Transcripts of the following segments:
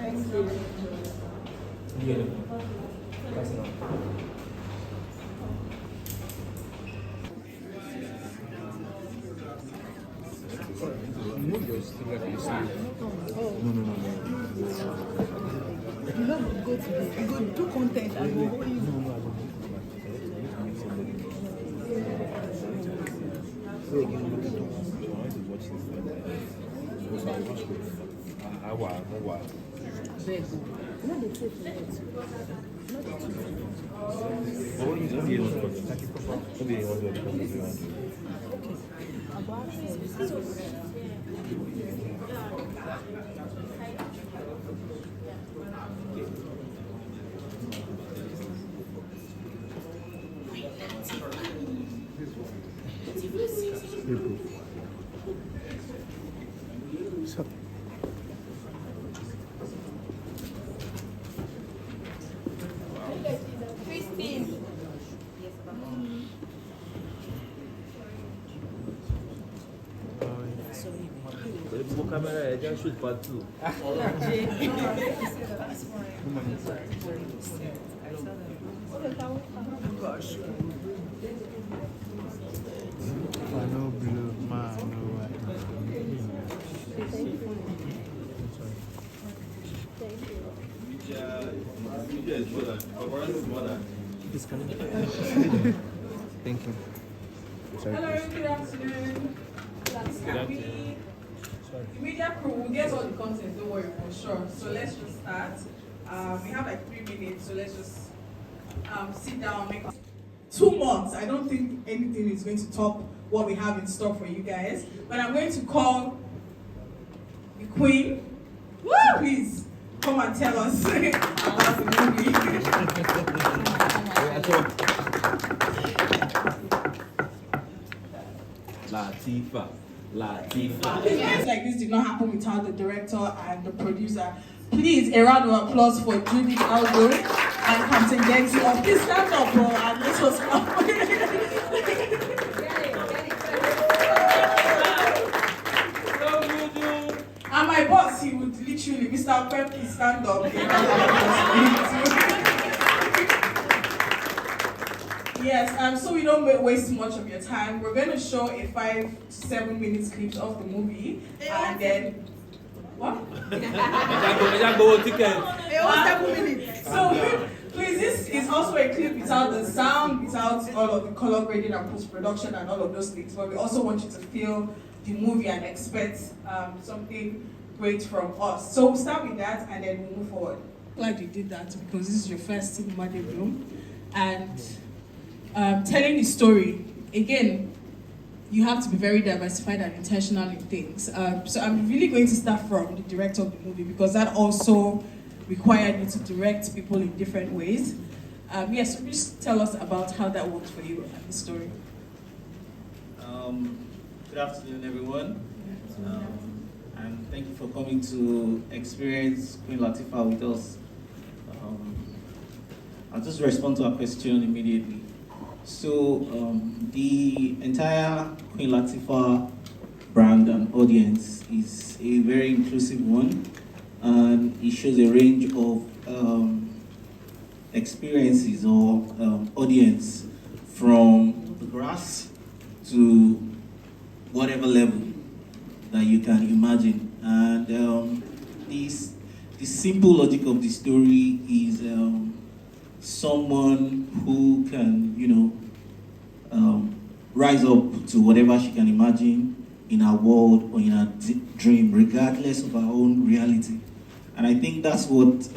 You know, go to you go do content and go hold you. Camera, just shoot part 2. Gosh. No blue man, no white. Thank you. Hello, good afternoon. The media crew will get all the content, don't worry, for sure. So let's just start. We have like 3 minutes, so let's just sit down, make 2 months. I don't think anything is going to top what we have in store for you guys. But I'm going to call the Queen. Woo! Please come and tell us about the movie. Lateefah. Things like this did not happen without the director and the producer. Please, a round of applause for Judy Aldo and Captain Gengsi. Please stand up, bro, and let us come. And my boss, he would literally, Mr. Pep, please stand up. Yes, so we don't waste much of your time. We're going to show a 5 to 7 minutes clips of the movie, and then what? So please, this is also a clip without the sound, without all of the color grading and post-production and all of those things. But we also want you to feel the movie and expect something great from us. So we'll start with that, and then we'll move forward. Glad you did that because this is your first cinema debut, and telling the story, again, you have to be very diversified and intentional in things. So I'm really going to start from the director of the movie because that also required you to direct people in different ways. Yes, so just tell us about how that worked for you and the story. Good afternoon, everyone. And thank you for coming to experience Queen Lateefah with us. I'll just respond to our question immediately. So the entire Queen Lateefah brand and audience is a very inclusive one, and it shows a range of experiences or audience from the grass to whatever level that you can imagine. And the simple logic of the story is someone who can, rise up to whatever she can imagine in her world or in her dream, regardless of her own reality. And I think that's what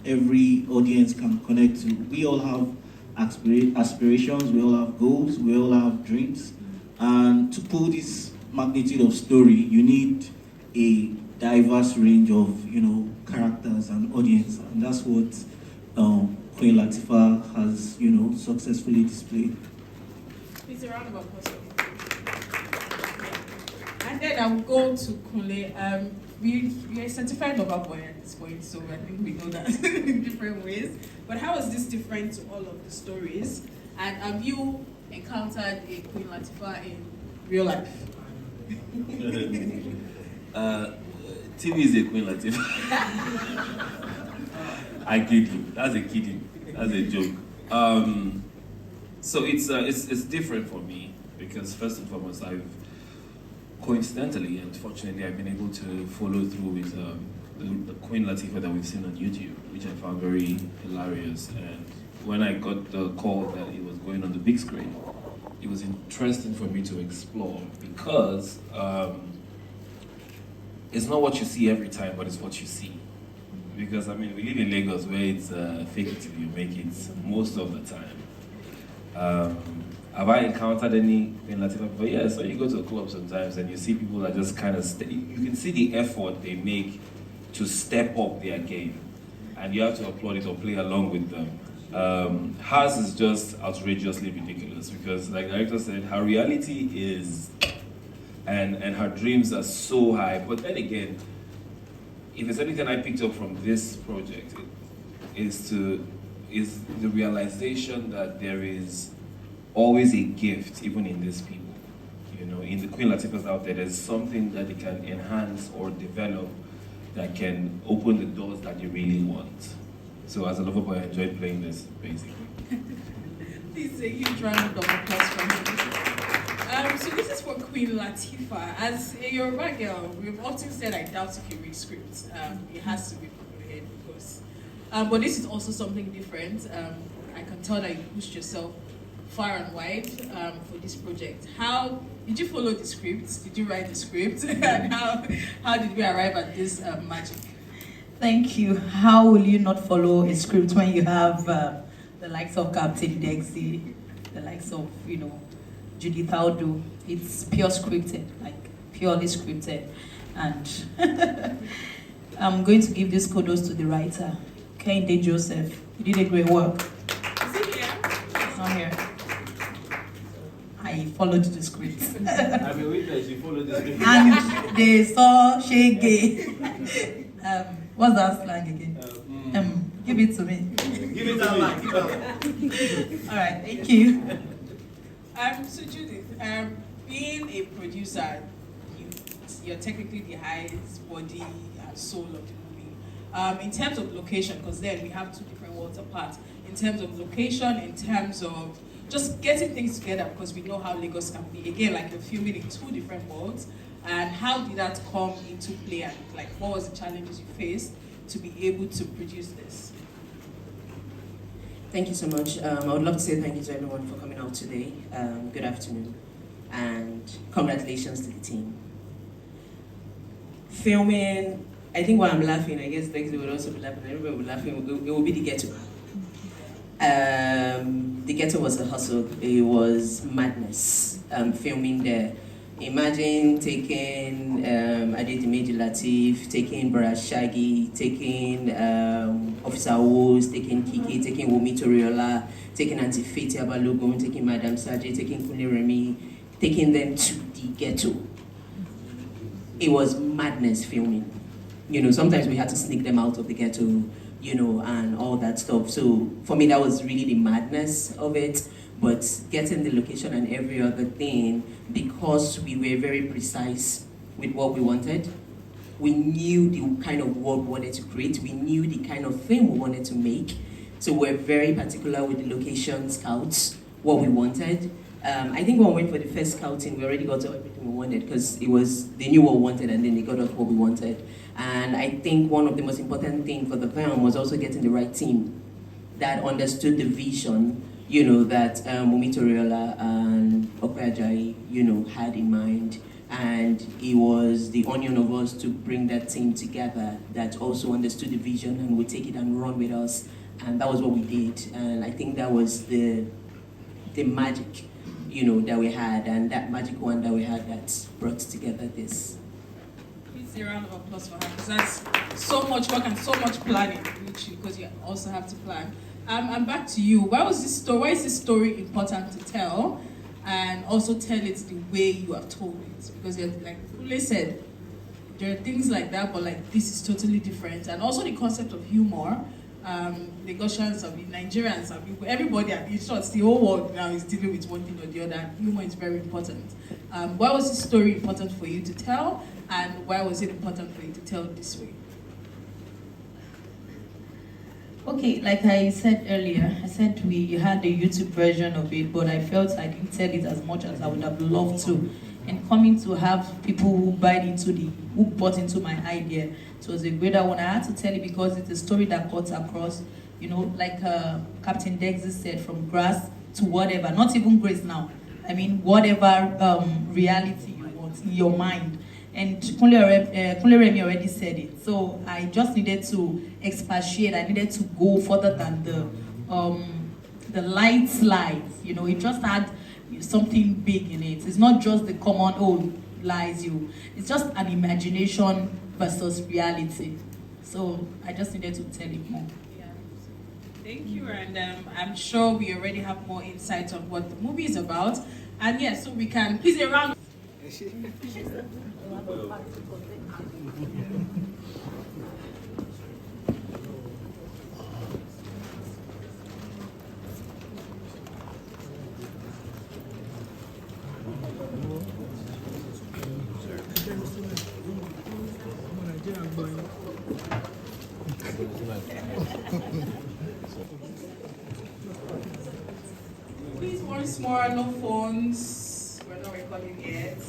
every audience can connect to. We all have aspirations, we all have goals, we all have dreams. And to pull this magnitude of story, you need a diverse range of, characters and audience. And that's what Queen Lateefah has, successfully displayed. Please, a round of applause. And then I will go to Kunle. We are certified lover boy at this point, so I think we know that in different ways. But how is this different to all of the stories? And have you encountered a Queen Lateefah in real life? TV is a Queen Lateefah. I kid you. That's a kidding. That's a joke. So it's different for me because first and foremost, I've coincidentally and fortunately I've been able to follow through with the Queen Lateefah that we've seen on YouTube, which I found very hilarious. And when I got the call that it was going on the big screen, it was interesting for me to explore because it's not what you see every time, but it's what you see. Because I mean, we live in Lagos where it's fake it till you make it most of the time. Have I encountered any Queen Lateefah? But yeah, so you go to a club sometimes and you see people that just kind of you can see the effort they make to step up their game, and you have to applaud it or play along with them. Hers is just outrageously ridiculous because, like the director said, her reality is, and her dreams are so high. But then again, if there's anything I picked up from this project, is the realization that there is always a gift, even in these people. You know, in the Queen Lateefahs out there, there's something that they can enhance or develop that can open the doors that you really want. So as a lover boy, I enjoyed playing this, basically. This is a huge round of applause for me. So this is for Queen Lateefah. As a Yoruba girl, we've often said, I doubt if you read scripts. It has to be from your head, of course. But this is also something different. I can tell that you pushed yourself far and wide for this project. How did you follow the scripts? Did you write the script? And how did we arrive at this magic? Thank you. How will you not follow a script when you have the likes of Captain Dexy, the likes of, Judith Aldo? It's pure scripted, like purely scripted. And I'm going to give this kudos to the writer, Kehinde Joseph. You did a great work. Is it here? It's not here. I followed the script. I mean, witness, you followed the script. And they saw Shege. What's that slang again? Give it to me. Give it to me. All right, thank you. So Judith, being a producer, you're technically the highest body and soul of the movie. In terms of location, because then we have two different worlds apart. In terms of location, in terms of just getting things together, because we know how Lagos can be. Again, like you're filming in two different worlds. And how did that come into play? And like, what was the challenges you faced to be able to produce this? Thank you so much. I would love to say thank you to everyone for coming out today. Good afternoon, and congratulations to the team. Filming, I think while I'm laughing, I guess Lexi would also be laughing, everybody would be laughing, it will be the ghetto. The ghetto was a hustle, it was madness, filming there. Imagine taking Adedimeji Lateef, taking Brother Shaggy, taking Officer Wos, taking Kiki, taking Wumi Toriola, taking Auntie Faithia Balogun, taking Madam Saji, taking Kunle Remi, taking them to the ghetto. It was madness filming. Sometimes we had to sneak them out of the ghetto, and all that stuff. So for me, that was really the madness of it. But getting the location and every other thing, because we were very precise with what we wanted, we knew the kind of world we wanted to create, we knew the kind of film we wanted to make. So we're very particular with the location scouts, what we wanted. I think when we went for the first scouting, we already got everything we wanted because they knew what we wanted and then they got us what we wanted. And I think one of the most important things for the film was also getting the right team that understood the vision, that Wumi Toriola and Okwe, had in mind. And it was the onion of us to bring that team together that also understood the vision and would take it and run with us. And that was what we did. And I think that was the magic, that we had, and that magic one that we had that brought together this. Please a round of applause for her, because that's so much work and so much planning, literally, because you also have to plan. And back to you. Why is this story important to tell, and also tell it the way you have told it? Because like Kunle said, there are things like that, but like this is totally different. And also the concept of humor. Lagosians, Nigerians, everybody, in short, the whole world now is dealing with one thing or the other, and humor is very important. Why was this story important for you to tell, and why was it important for you to tell it this way? Okay, like I said earlier, I said we had the YouTube version of it, but I felt I didn't tell it as much as I would have loved to. And coming to have people who bought into my idea, it was a greater one. I had to tell it because it's a story that cuts across, you know, like Captain Dexter said, from grass to whatever, not even grace now. I mean, whatever reality you want in your mind. And Kunle Remi already said it. So I just needed to expatiate. I needed to go further than the light slides. You know, it just had something big in it. It's not just the common, oh, lies you. It's just an imagination versus reality. So I just needed to tell it more. Yeah. Thank you, and I'm sure we already have more insight on what the movie is about. And yes, so we can please a round. Please, once more, no phones. We're not recording yet.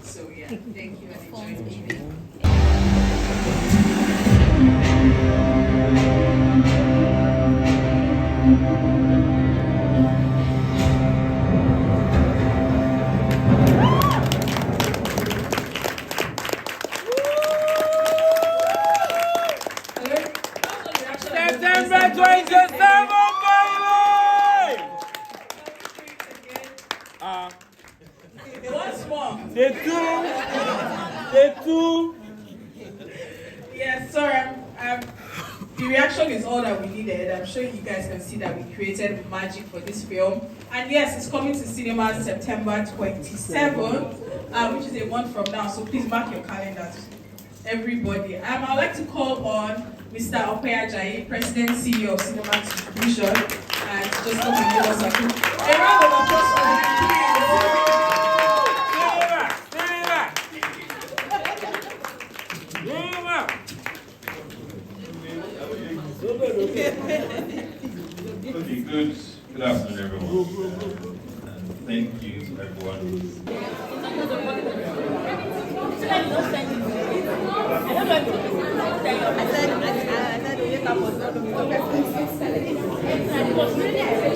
So yeah, thank you and enjoy. September 27th, baby! Once more. Day two. Yes, sorry. The reaction is all that we needed. I'm sure you guys can see that we created magic for this film. And yes, it's coming to cinemas September 27th, which is a month from now. So please mark your calendars, everybody. I'd like to call on Mr. Opeya Jai, President CEO of Cinema Distribution, and just come and give us a round of applause for him, please. Okay, good afternoon, everyone. And thank you to everyone who's. I said,